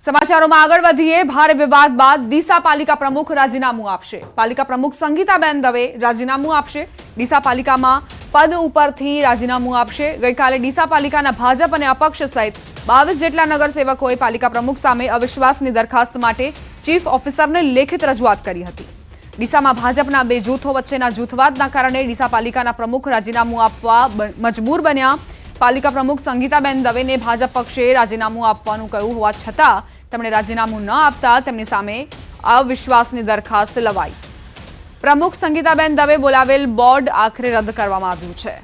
સમાચારોમાં આગળ વધીએ। ભારે વિવાદ બાદ ડીસા પાલિકા પ્રમુખ રાજીનામું આપશે। પાલિકા પ્રમુખ સંગીતાબેન દવે રાજીનામું આપશે। ડીસા પાલિકામાં પદ ઉપરથી રાજીનામું આપશે। ગઈકાલે ડીસા પાલિકાના ભાજપ અને અપક્ષ સહિત 22 જેટલા નગરસેવકોએ પાલિકા પ્રમુખ સામે અવિશ્વાસની દરખાસ્ત માટે ચીફ ઓફિસરને લેખિત રજૂઆત કરી હતી। ડીસામાં ભાજપના બે જૂથો વચ્ચેના જૂથવાદના કારણે ડીસા પાલિકાના પ્રમુખ રાજીનામું આપવા મજબૂર બન્યા। પાલિકા પ્રમુખ સંગીતાબેન દવેને ભાજપ પક્ષે રાજીનામું આપવાનું કહ્યું હોવા છતાં તેમણે રાજીનામું ન આપતા તેમની સામે અવિશ્વાસની દરખાસ્ત લવાઈ। પ્રમુખ સંગીતાબેન દવે બોલાવેલ બોર્ડ આખરે રદ કરવામાં આવ્યું છે।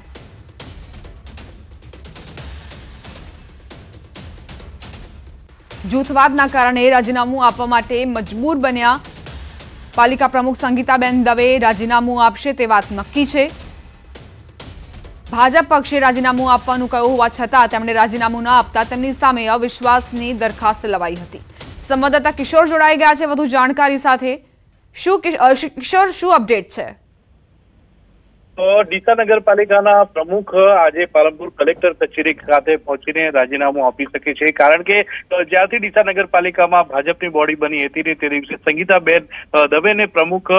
જૂથવાદના કારણે રાજીનામું આપવા માટે મજબૂર બન્યા। પાલિકા પ્રમુખ સંગીતાબેન દવે રાજીનામું આપશે તે વાત નક્કી છે। ભાજપ પક્ષે રાજીનામું આપવાનું કહ્યું હોવા છતાં તેમણે રાજીનામું ન આપતા તેમની સામે અવિશ્વાસની દરખાસ્ત લવાઈ હતી। સંવાદદાતા કિશોર જોડાઈ ગયા છે વધુ જાણકારી સાથે। કિશોર, શું અપડેટ છે? ડીસા નગરપાલિકાના પ્રમુખ આજે પાલનપુર કલેક્ટર કચેરી ખાતે પહોંચીને રાજીનામું આપી શકે છે, કારણ કે જ્યારથી ડીસા નગરપાલિકામાં ભાજપની બોડી બની હતી ને તે દિવસે સંગીતાબેન દવેને પ્રમુખ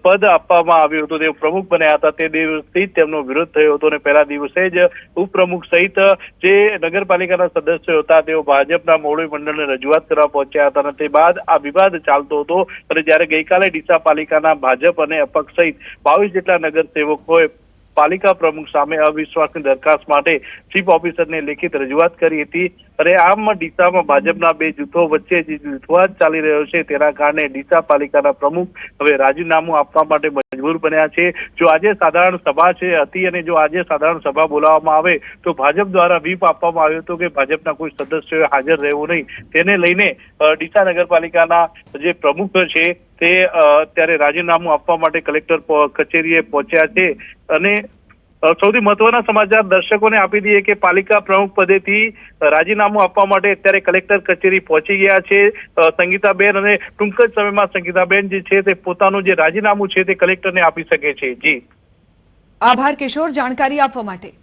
પદ આપવામાં આવ્યું હતું। તેઓ પ્રમુખ બન્યા હતા તે દિવસથી જ તેમનો વિરોધ થયો હતો અને પહેલા દિવસે જ ઉપપ્રમુખ સહિત જે નગરપાલિકાના સદસ્યો હતા તેઓ ભાજપના મોવડી મંડળને રજૂઆત કરવા પહોંચ્યા હતા અને તે બાદ આ વિવાદ ચાલતો હતો। અને જ્યારે ગઈકાલે ડીસા પાલિકાના ભાજપ અને અપક્ષ સહિત 22 જેટલા નગરસેવકો પાલિકા પ્રમુખ સામે અવિશ્વાસની દરખાસ્ત માટે ચીફ ઓફિસરને લેખિત રજૂઆત કરી હતી। અને આમ ડીસામાં ભાજપના બે જૂથો વચ્ચે જે જૂથવાદ ચાલી રહ્યો છે તેના કારણે ડીસા પાલિકાના પ્રમુખ હવે રાજીનામું આપવા માટે મજબૂર બન્યા છે। જો આજે સાધારણ સભા હતી અને જો આજે સાધારણ સભા બોલાવવામાં આવે તો ભાજપ દ્વારા વ્હીપ આપવામાં આવ્યો હતો કે ભાજપના કોઈ સદસ્યોએ હાજર રહેવું નહીં। તેને લઈને ડીસા નગરપાલિકાના જે પ્રમુખ છે તે અત્યારે રાજીનામું આપવા માટે કલેક્ટર કચેરીએ પહોંચ્યા છે। અને સૌથી મહત્વના સમાચાર દર્શકોને આપી દઈએ કે પાલિકા પ્રમુખ પદેથી રાજીનામું આપવા માટે અત્યારે કલેક્ટર કચેરી પહોંચી ગયા છે સંગીતાબેન, અને ટૂંક જ સમયમાં સંગીતાબેન જે છે તે પોતાનું જે રાજીનામું છે તે કલેક્ટરને આપી શકે છે। જી આભાર કિશોર જાણકારી આપવા માટે।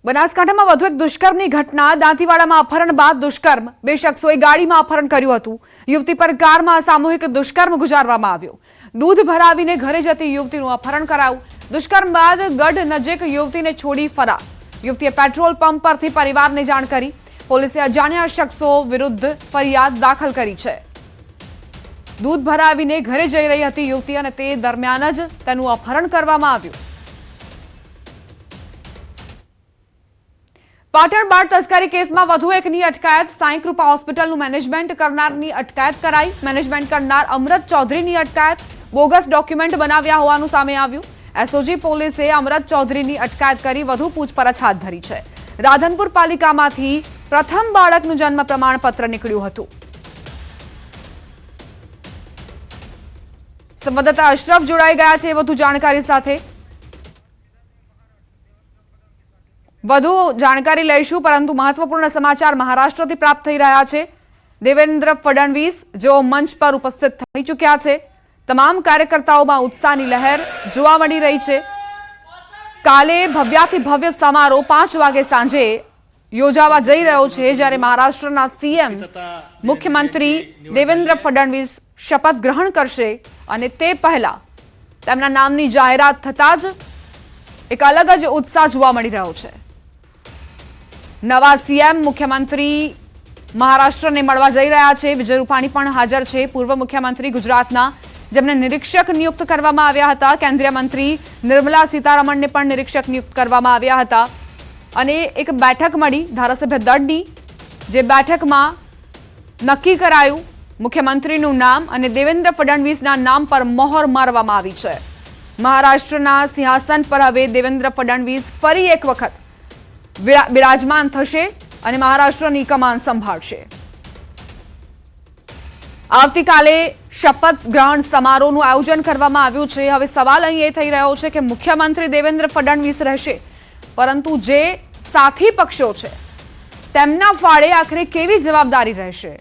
બનાસકાંઠામાં વધુ એક દુષ્કર્મની ઘટના। દાંતીવાડામાં અપહરણ બાદ દુષ્કર્મ। બે શખ્સોએ ગાડીમાં અપહરણ કર્યું હતું। યુવતી પર કારમાં સામૂહિક દુષ્કર્મ ગુજારવામાં આવ્યો। દૂધ ભરાવીને ઘરે જતી યુવતીનું અપહરણ કરાયું। દુષ્કર્મ બાદ ગઢ નજીક યુવતીને છોડી ફરાર। યુવતીએ પેટ્રોલ પંપ પરથી પરિવારને જાણ કરી। પોલીસે અજાણ્યા શખ્સો વિરુદ્ધ ફરિયાદ દાખલ કરી છે। દૂધ ભરાવીને ઘરે જઈ રહી હતી યુવતી અને તે દરમિયાન જ તેનું અપહરણ કરવામાં આવ્યું। પાટણ બાળ તસ્કરી કેસમાં વધુ એકની અટકાયત। સાંઈ કૃપા હોસ્પિટલનું મેનેજમેન્ટ કરનારની અટકાયત કરાઈ। મેનેજમેન્ટ કરનાર અમરત ચૌધરીની અટકાયત। બોગસ ડોક્યુમેન્ટ બનાવ્યા હોવાનું સામે આવ્યું। એસઓજી પોલીસે અમરત ચૌધરીની અટકાયત કરી વધુ પૂછપરછ હાથ ધરી છે। રાધનપુર પાલિકામાંથી પ્રથમ બાળકનું જન્મ પ્રમાણપત્ર નીકળ્યું હતું। સંવાદદાતા અશરફ જોડાઈ ગયા છે વધુ જાણકારી સાથે। વધુ જાણકારી લઈશું, પરંતુ મહત્વપૂર્ણ સમાચાર મહારાષ્ટ્રથી પ્રાપ્ત થઈ રહ્યા છે। દેવેન્દ્ર ફડણવીસ જેઓ મંચ પર ઉપસ્થિત થઈ ચૂક્યા છે। તમામ કાર્યકર્તાઓમાં ઉત્સાહની લહેર જોવા મળી રહી છે। કાલે ભવ્યાથી ભવ્ય સમારોહ 5 વાગે સાંજે યોજાવા જઈ રહ્યો છે, જ્યારે મહારાષ્ટ્રના સીએમ મુખ્યમંત્રી દેવેન્દ્ર ફડણવીસ શપથ ગ્રહણ કરશે અને તે પહેલા તેમના નામની જાહેરાત થતાં જ એક અલગ જ ઉત્સાહ જોવા મળી રહ્યો છે। નવા સીએમ મુખ્યમંત્રી મહારાષ્ટ્રને મળવા જઈ રહ્યા છે। વિજય રૂપાણી પણ હાજર છે। પૂર્વ મુખ્યમંત્રી ગુજરાતના જેમને નિરીક્ષક નિયુક્ત કરવામાં આવ્યા હતા। કેન્દ્રીય મંત્રી નિર્મલા સીતારમણને પણ નિરીક્ષક નિયુક્ત કરવામાં આવ્યા હતા અને એક બેઠક મળી ધારાસભ્ય દળની, જે બેઠકમાં નક્કી કરાયું મુખ્યમંત્રીનું નામ અને દેવેન્દ્ર ફડણવીસના નામ પર મહોર મારવામાં આવી છે। મહારાષ્ટ્રના સિંહાસન પર હવે દેવેન્દ્ર ફડણવીસ ફરી એક વખત બિરાજમાન થશે અને મહારાષ્ટ્રની કમાન સંભાળશે। આવતીકાલે શપથ ગ્રહણ સમારોહનું આયોજન કરવામાં આવ્યું છે। હવે સવાલ અહીં એ થઈ રહ્યો છે કે મુખ્યમંત્રી દેવેન્દ્ર ફડણવીસ રહેશે, પરંતુ જે સાથી પક્ષો છે તેમના ફાળે આખરે કેવી જવાબદારી રહેશે?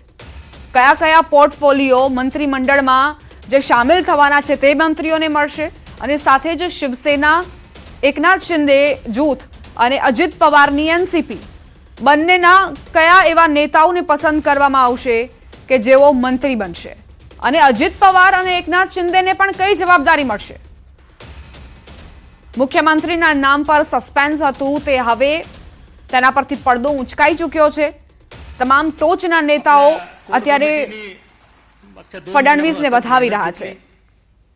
કયા કયા પોર્ટફોલિયો મંત્રીમંડળમાં જે સામેલ થવાના છે તે મંત્રીઓને મળશે અને સાથે જ શિવસેના એકનાથ શિંદે જૂથ અને અજિત પવારની એનસીપી બંનેના કયા એવા નેતાઓને પસંદ કરવામાં આવશે કે જેઓ મંત્રી બનશે અને અજિત પવાર અને એકનાથ શિંદેને પણ કઈ જવાબદારી મળશે? મુખ્યમંત્રીના નામ પર સસ્પેન્સ હતું તે હવે તેના પરથી પડદો ઉંચકાઈ ચૂક્યો છે. તમામ ટોચના નેતાઓ અત્યારે फडणवीसने વધાવી રહ્યા છે.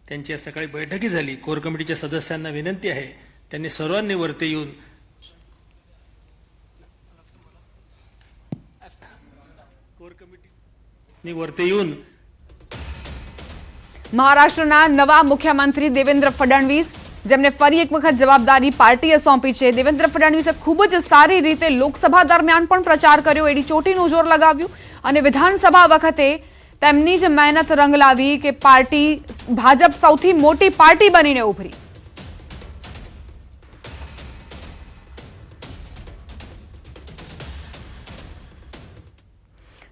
त्यांची आज सकाळी बैठकी झाली. कोर कमिटीच्या सदस्यांना विनंती आहे त्यांनी सर्वांनी वरती येऊन कोर कमिटी वरती येऊन મહારાષ્ટ્રના નવા મુખ્યમંત્રી દેવેન્દ્ર ફડણવીસ જેમને ફરી એક વખત જવાબદારી પાર્ટીએ સોંપી છે. દેવેન્દ્ર ફડણવીસે ખૂબ જ સારી રીતે લોકસભા દરમિયાન પણ પ્રચાર કર્યો, એડી ચોટીનું જોર લગાવ્યું અને વિધાનસભા વખતે તેમની જ મહેનત રંગ લાવી કે પાર્ટી ભાજપ સૌથી મોટી પાર્ટી બનીને ઉભરી.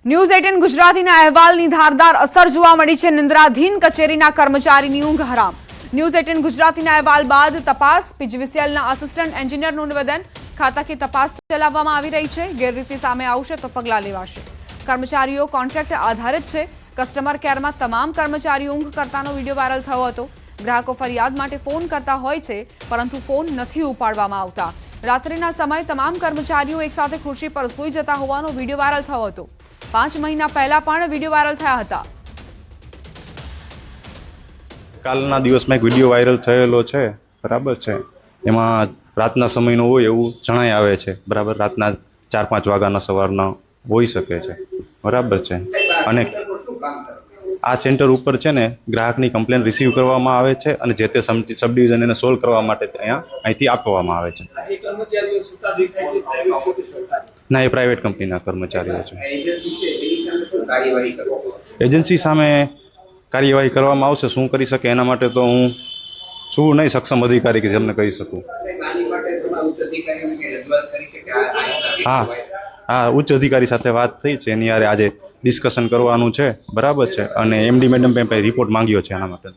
ન્યૂઝ 18 ગુજરાતીના અહેવાલની ધારદાર અસર જોવા મળી છે. નિંદ્રાધીન કચેરીના કર્મચારીની ઊંઘ હરામ. ન્યૂઝ 18 ગુજરાતીના અહેવાલ બાદ તપાસ. પીજીવીસીએલના આસિસ્ટન્ટ એન્જિનિયરનું નિવેદન, ખાતાકીય તપાસ ચલાવવામાં આવી રહી છે. ગેરરીતિ સામે આવશે તો પગલાં લેવાશે. કર્મચારીઓ કોન્ટ્રાક્ટ આધારિત છે. કસ્ટમર કેરમાં તમામ કર્મચારીઓ ઊંઘ કરતાનો વિડીયો વાયરલ થયો હતો. ગ્રાહકો ફરિયાદ માટે ફોન કરતા હોય છે પરંતુ ફોન નથી ઉપાડવામાં આવતા. રાત્રિના સમયે તમામ કર્મચારીઓ એકસાથે ખુરશી પર સૂઈ જતા હોવાનો વિડીયો વાયરલ થયો હતો. 5 મહિના પહેલા પણ વિડીયો વાયરલ થયા હતા. કાલના દિવસમાં એક વિડીયો વાયરલ થયેલો છે, બરાબર છે. એમાં રાતના સમયનો હોય એવું જણાઈ આવે છે, બરાબર. રાતના 4-5 વાગ્યાના સવારના હોઈ શકે છે, બરાબર છે. અને આ સેન્ટર ઉપર છે ને ગ્રાહકની કમ્પ્લેન રિસીવ કરવામાં આવે છે અને જે તે સબ ડિવિઝન એને સોલ્વ કરવા માટે અહીંથી આપવામાં આવે છે. ના, એ પ્રાઇવેટ કંપનીના કર્મચારીઓ છે. એજન્સી સામે કાર્યવાહી કરવામાં આવશે. શું કરી શકે એના માટે તો હું છું નહીં સક્ષમ અધિકારી કે જેમને કહી શકું. હા, ઉચ્ચ અધિકારી સાથે વાત થઈ છે. એની યારે આજે ડિસ્કશન કરવાનું છે, બરાબર છે. અને એમડી મેડમ પાસે રિપોર્ટ માંગ્યો છે એના માટે.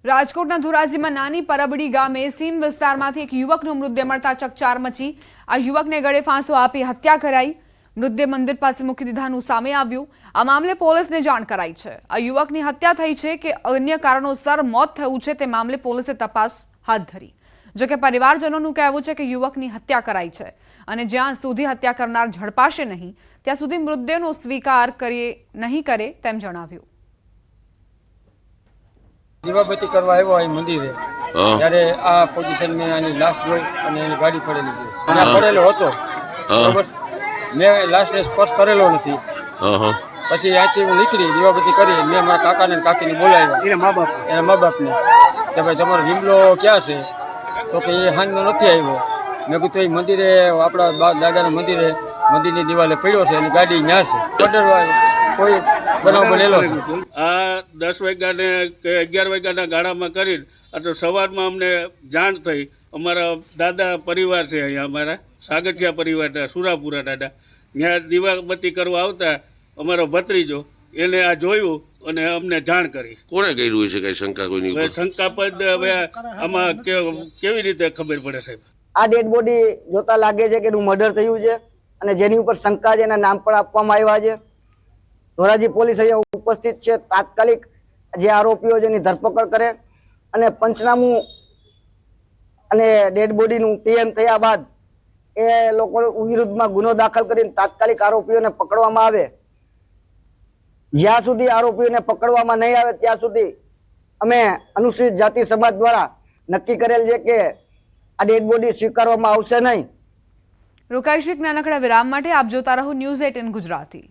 રાજકોટના ધોરાજીમાં નાની પરબડી ગામે સીમ વિસ્તારમાંથી એક યુવકનો મૃતદેહ મળતા ચકચાર મચી. આ યુવકને ગળે ફાંસો આપી હત્યા કરાઈ. મૃતદેહ મંદિર પાસે મૂકી દીધાનું સામે આવ્યું. આ મામલે પોલીસને જાણ કરાઈ છે. આ યુવકની હત્યા થઈ છે કે અન્ય કારણોસર મોત થયું છે તે મામલે પોલીસે તપાસ હાથ ધરી. જોકે પરિવારજનોનું કહેવું છે કે યુવકની હત્યા કરાઈ છે અને જ્યાં સુધી હત્યા કરનાર ઝડપાશે નહીં ત્યાં સુધી મૃતદેહનો સ્વીકાર નહીં કરે તેમ જણાવ્યું. દીવાબત્તી કરવા આવ્યો અહીં મંદિરે ત્યારે આ પોઝિશનમાં આની લાશ જોઈ અને એની ગાડી પડેલી છે. ત્યાં પડેલો હતો, બરોબર. મેં લાશને સ્પર્શ કરેલો નથી. પછી અહીંથી હું નીકળી દીવાબત્તી કરી. મેં મારા કાકાને કાકીને બોલાવ્યા, એના મા બાપને, કે ભાઈ તમારો વિમલો ક્યાં છે? તો કે એ હાંજનો નથી આવ્યો. મેં કીધું એ મંદિરે આપણા દાદાના મંદિરની દિવાલે પડ્યો છે, એની ગાડી ન્યા છે. કોઈ બનાવ બનેલો છે. આ 10 વાગ્યાને કે 11 વાગ્યાના ગાળામાં કરીને આ તો સવારમાં અમને જાણ થઈ. અમારા દાદા પરિવાર છે અહીંયા, અમારા સાગઠિયા પરિવારના સુરાપુરા દાદા, ત્યાં દીવાબત્તી કરવા આવતા અમારો ભત્રીજો એને આ જોયું અને અમને જાણ કરી. કોણે કર્યું છે? કઈ શંકા કોઈની ઉપર? શંકાસ્પદ હવે આમાં કેવી રીતે ખબર પડે સાહેબ? આ ડેડ બોડી જોતા લાગે છે કે એનું મર્ડર થયું છે અને જેની ઉપર શંકા છે એના નામ પણ આપવામાં આવ્યા છે. ધોરાજી પોલીસ અહીંયા ઉપસ્થિત છે. તાત્કાલિક જે આરોપીઓ છે એની ધરપકડ કરે અને પંચનામું અને ડેડ બોડીનું પીએમ થયા બાદ એ લોકો વિરુદ્ધમાં ગુનો દાખલ કરીને તાત્કાલિક આરોપીઓને પકડવામાં આવે. જ્યાં સુધી આરોપીઓને પકડવામાં નહીં આવે ત્યાં સુધી અમે અનુસૂચિત જાતિ સમાજ દ્વારા નક્કી કરેલ છે કે આ ડેડ બોડી સ્વીકારવામાં આવશે નહીં. રોકાઈશું એક નાનકડા વિરામ માટે. આપ જોતા રહો ન્યૂઝ 18 ગુજરાતી.